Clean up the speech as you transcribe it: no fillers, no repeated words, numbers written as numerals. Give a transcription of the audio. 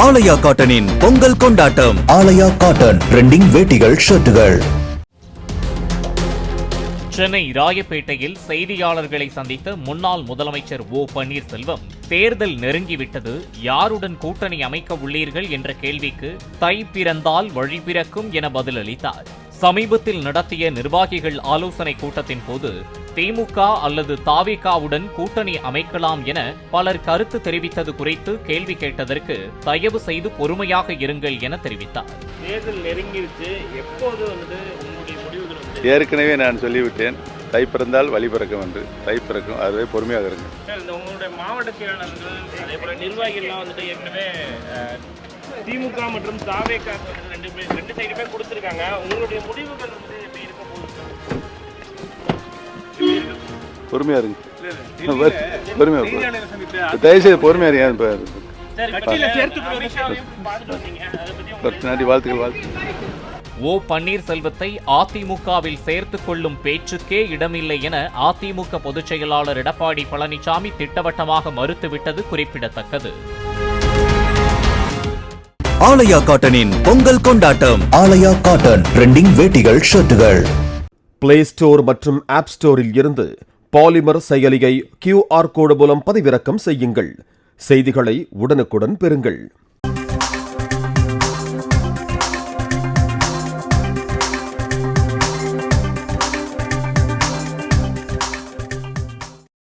ஆலயா காட்டனின் பொங்கல் கொண்டாட்டம். ஆலயா cotton trending வேட்டிகள், ஷர்ட்டுகள். Chennai ராயப்பேட்டையில் செய்தியாளர்களை சந்தித்த முன்னாள் முதலமைச்சர் ஓ பன்னீர்செல்வம், தேர்தல் நெருங்கிவிட்டது, யாருடன் கூட்டணி அமைக்க உள்ளீர்கள் என்ற கேள்விக்கு தை பிறந்தால் வழி பிறக்கும் என பதிலளித்தார். சமீபத்தில் நடத்திய நிர்வாகிகள் ஆலோசனை கூட்டத்தின் போது திமுக அல்லது தாவேகாவுடன் கூட்டணி அமைக்கலாம் என பலர் கருத்து தெரிவித்தது குறித்து கேள்வி கேட்டதற்கு தயவு செய்து பொறுமையாக இருங்கள் என தெரிவித்தார். தேர்தல் நெருங்கிருச்சு, எப்போது உங்களுடைய முடிவுகள் ஏற்கனவே நான் சொல்லிவிட்டேன், தை பிறந்தால் வழி பிறக்கும் என்று. தை பிறக்கும், அதுவே பொறுமையாக இருங்க. உங்களுடைய மாவட்ட செயலாளர்கள் அதே போல நிர்வாகிகள்லாம் ஏற்கனவே திமுக மற்றும் தாவேகா ரெண்டு சைடுமே கொடுத்துருக்காங்க. உங்களுடைய முடிவுகள் எப்படி இருக்க போகுது? பொறுமையா இருங்க, பொறுமையா, தயவுசெய்து பொறுமையா இருங்க. வாழ்த்துக்கள். ஓ பன்னீர்செல்வத்தை அதிமுகவில் சேர்த்துக் கொள்ளும் பேச்சுக்கே இடமில்லை என அதிமுக பொதுச் செயலாளர் எடப்பாடி பழனிசாமி திட்டவட்டமாக மறுத்துவிட்டது குறிப்பிடத்தக்கது. ஆலயா காட்டனின் பொங்கல் கொண்டாட்டம். ஆலயா காட்டன் ட்ரெண்டிங் வேட்டிகள், ஷர்ட்டுகள். பிளே ஸ்டோர் மற்றும் ஆப் ஸ்டோரில் இருந்து பாலிமர் செயலியை QR கோடு மூலம் பதிவிறக்கம் செய்யுங்கள். செய்திகளை உடனுக்குடன் பெறுங்கள்.